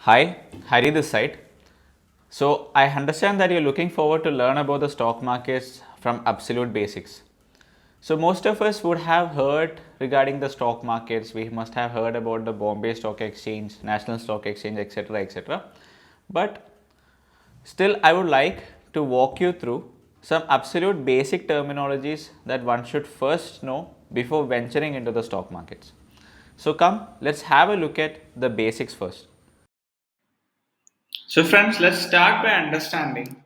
Hi, Hari this side. So I understand that you're looking forward to learn about the stock markets from absolute basics. So most of us would have heard regarding the stock markets. We must have heard about the Bombay Stock Exchange, National Stock Exchange, etc., etc. But still, I would like to walk you through some absolute basic terminologies that one should first know before venturing into the stock markets. So come, let's have a look at the basics first. So, friends, let's start by understanding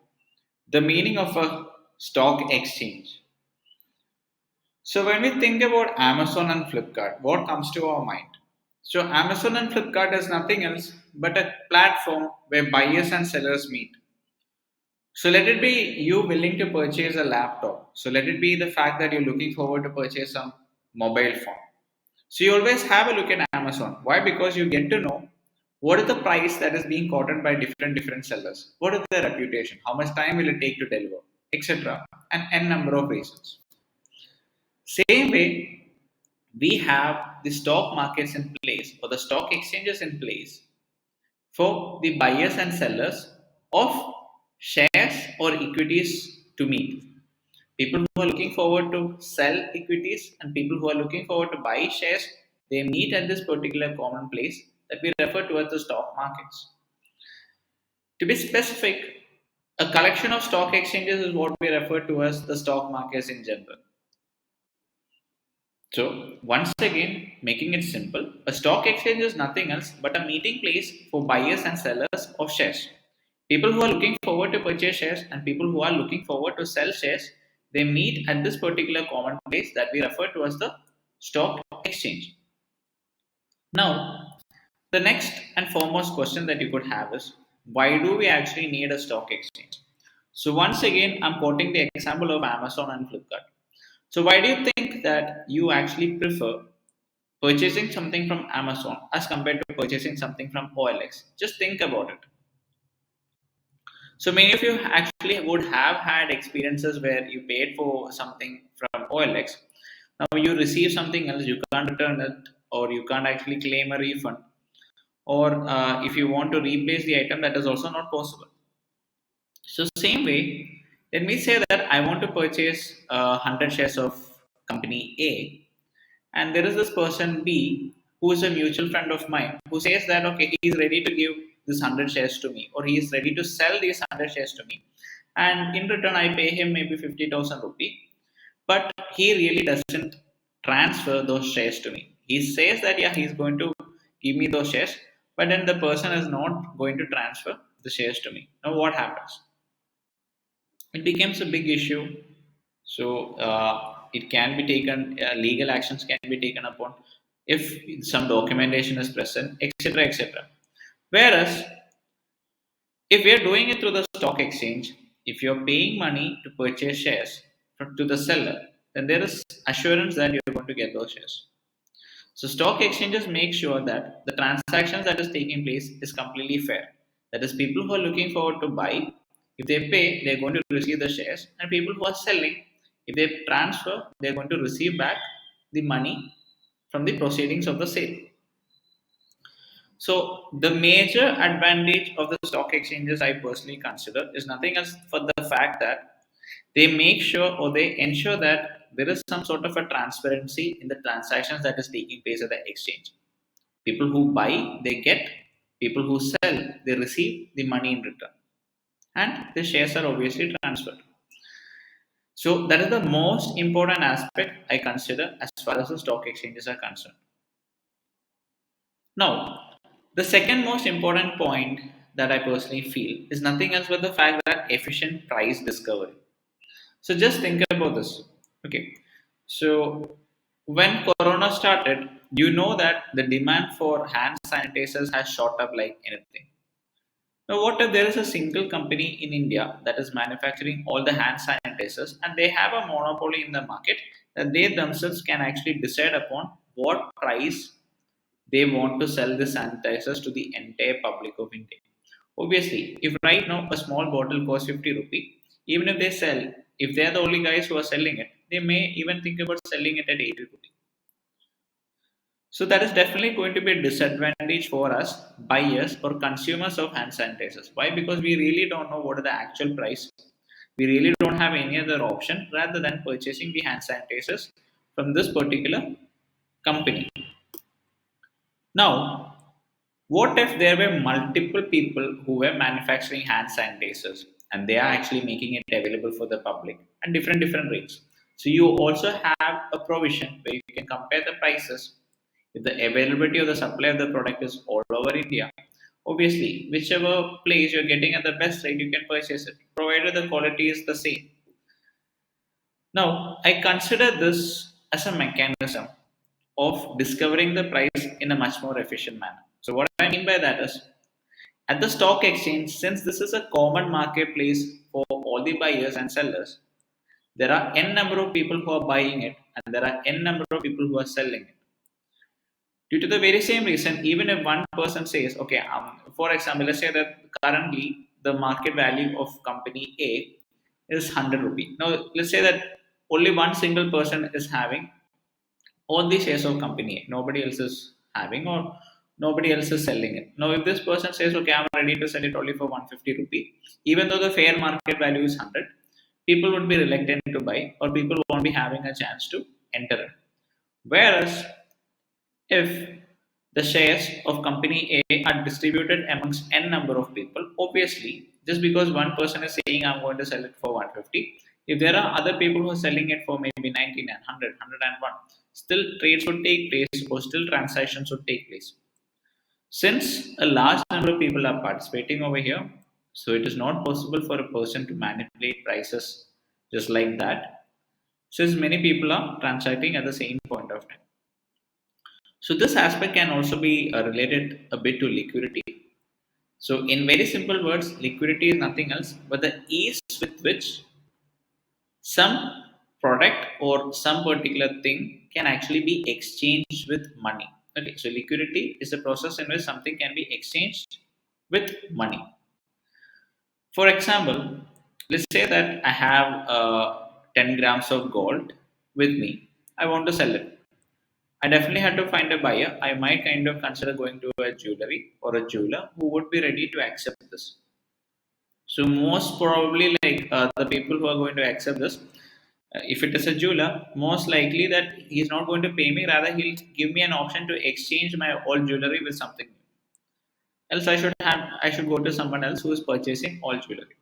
the meaning of a stock exchange. So, when we think about Amazon and Flipkart, what comes to our mind? So, Amazon and Flipkart is nothing else but a platform where buyers and sellers meet. So, let it be you willing to purchase a laptop. So, let it be the fact that you're looking forward to purchase some mobile phone. So you always have a look at Amazon. Why? Because you get to know what is the price that is being quoted by different sellers. What is their reputation? How much time will it take to deliver, etc. And n number of reasons. Same way, we have the stock markets in place or the stock exchanges in place for the buyers and sellers of shares or equities to meet. People who are looking forward to sell equities and people who are looking forward to buy shares, they meet at this particular common place that we refer to as the stock markets. To be specific, a collection of stock exchanges is what we refer to as the stock markets in general. So, once again, making it simple, a stock exchange is nothing else but a meeting place for buyers and sellers of shares. People who are looking forward to purchase shares and people who are looking forward to sell shares, they meet at this particular common place that we refer to as the stock exchange. Now, the next and foremost question that you could have is why do we actually need a stock exchange? So, once again, I'm quoting the example of Amazon and Flipkart. So, why do you think that you actually prefer purchasing something from Amazon as compared to purchasing something from OLX? Just think about it. So many of you actually would have had experiences where you paid for something from OLX. Now you receive something else, you can't return it, or you can't actually claim a refund. Or if you want to replace the item, that is also not possible. So same way, let me say that I want to purchase 100 shares of company A, and there is this person B who is a mutual friend of mine who says that okay, he is ready to give this 100 shares to me, or he is ready to sell these 100 shares to me, and in return I pay him maybe 50,000 rupee, but he really doesn't transfer those shares to me. He says that yeah, he's going to give me those shares, but then the person is not going to transfer the shares to me. Now what happens? It becomes a big issue. So it can be taken, legal actions can be taken upon if some documentation is present, etc., etc. Whereas if we are doing it through the stock exchange, if you're paying money to purchase shares to the seller, then there is assurance that you're going to get those shares. So stock exchanges make sure that the transactions that is taking place is completely fair. That is, people who are looking forward to buy, if they pay, they're going to receive the shares, and people who are selling, if they transfer, they're going to receive back the money from the proceedings of the sale. So the major advantage of the stock exchanges I personally consider is nothing else for the fact that they make sure or they ensure that there is some sort of a transparency in the transactions that is taking place at the exchange. People who buy, they get. People who sell, they receive the money in return. And the shares are obviously transferred. So that is the most important aspect I consider as far as the stock exchanges are concerned. Now, the second most important point that I personally feel is nothing else but the fact that efficient price discovery. So just think about this. Okay. So when Corona started, you know that the demand for hand sanitizers has shot up like anything. Now, what if there is a single company in India that is manufacturing all the hand sanitizers and they have a monopoly in the market that they themselves can actually decide upon what price they want to sell the sanitizers to the entire public of India. Obviously, if right now a small bottle costs 50 rupee, even if they sell, if they are the only guys who are selling it, they may even think about selling it at 80 rupee. So that is definitely going to be a disadvantage for us buyers or consumers of hand sanitizers. Why? Because we really don't know what is the actual price. We really don't have any other option rather than purchasing the hand sanitizers from this particular company. Now, what if there were multiple people who were manufacturing hand sanitizers and they are actually making it available for the public at different rates? So you also have a provision where you can compare the prices if the availability of the supply of the product is all over India. Obviously, whichever place you're getting at the best rate, you can purchase it, provided the quality is the same. Now, I consider this as a mechanism of discovering the price in a much more efficient manner. So, what I mean by that is at the stock exchange, since this is a common marketplace for all the buyers and sellers, there are n number of people who are buying it and there are n number of people who are selling it. Due to the very same reason, even if one person says, okay, for example, let's say that currently the market value of company A is 100 rupee. Now, let's say that only one single person is having all the shares of company A. Nobody else is having or nobody else is selling it. Now, if this person says, okay, I'm ready to sell it only for 150 rupee, even though the fair market value is 100, people would be reluctant to buy or people won't be having a chance to enter it. Whereas if the shares of company A are distributed amongst n number of people, obviously, just because one person is saying I'm going to sell it for 150, if there are other people who are selling it for maybe 99, 100, 101, still trades would take place or still transactions would take place. Since a large number of people are participating over here, so it is not possible for a person to manipulate prices just like that, since many people are transacting at the same point of time. So this aspect can also be related a bit to liquidity. So in very simple words, liquidity is nothing else but the ease with which some product or some particular thing can actually be exchanged with money. Okay, so liquidity is the process in which something can be exchanged with money. For example, let's say that I have 10 grams of gold with me. I want to sell it. I definitely had to find a buyer. I might kind of consider going to a jewelry or a jeweler who would be ready to accept this. So most probably, like the people who are going to accept this, if it is a jeweler, most likely that he's not going to pay me. Rather, he'll give me an option to exchange my old jewelry with something. Else, I should go to someone else who is purchasing all jewelry.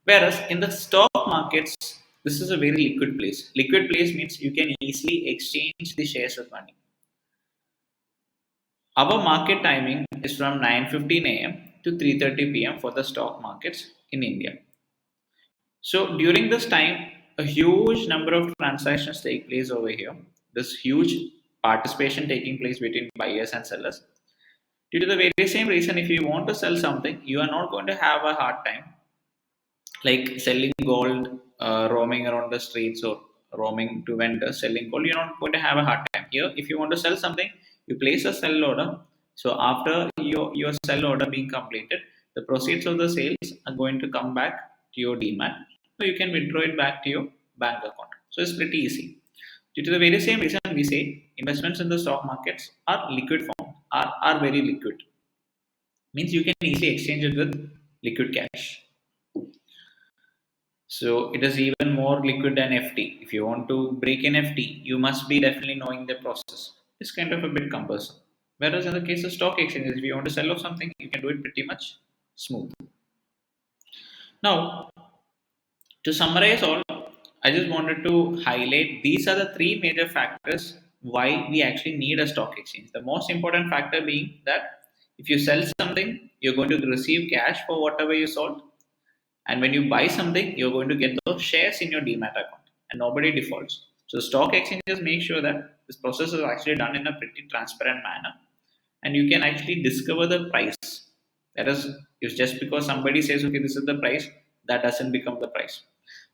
Whereas in the stock markets, this is a very liquid place. Liquid place means you can easily exchange the shares with money. Our market timing is from 9:15 a.m. to 3:30 p.m. for the stock markets in India. So during this time, a huge number of transactions take place over here. This huge participation taking place between buyers and sellers. Due to the very same reason, if you want to sell something, you are not going to have a hard time like selling gold, roaming around the streets or roaming to vendors selling gold. You're not going to have a hard time here. If you want to sell something, you place a sell order. So after your sell order being completed, the proceeds of the sales are going to come back to your demat. So you can withdraw it back to your bank account. So it's pretty easy. Due to the very same reason, we say investments in the stock markets are liquid form, are very liquid. Means you can easily exchange it with liquid cash. So it is even more liquid than FT. If you want to break an FT, you must be definitely knowing the process. It's kind of a bit cumbersome. Whereas in the case of stock exchanges, if you want to sell off something, you can do it pretty much smooth. Now, to summarize all, I just wanted to highlight these are the three major factors why we actually need a stock exchange. The most important factor being that if you sell something, you're going to receive cash for whatever you sold. And when you buy something, you're going to get those shares in your demat account and nobody defaults. So stock exchanges make sure that this process is actually done in a pretty transparent manner and you can actually discover the price. That is, if just because somebody says, okay, this is the price, that doesn't become the price.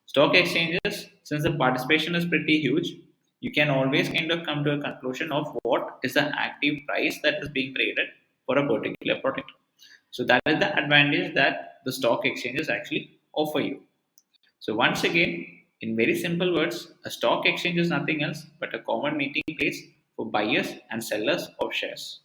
Stock exchanges, since the participation is pretty huge, you can always kind of come to a conclusion of what is the active price that is being traded for a particular product. So that is the advantage that the stock exchanges actually offer you. So once again, in very simple words, a stock exchange is nothing else but a common meeting place for buyers and sellers of shares.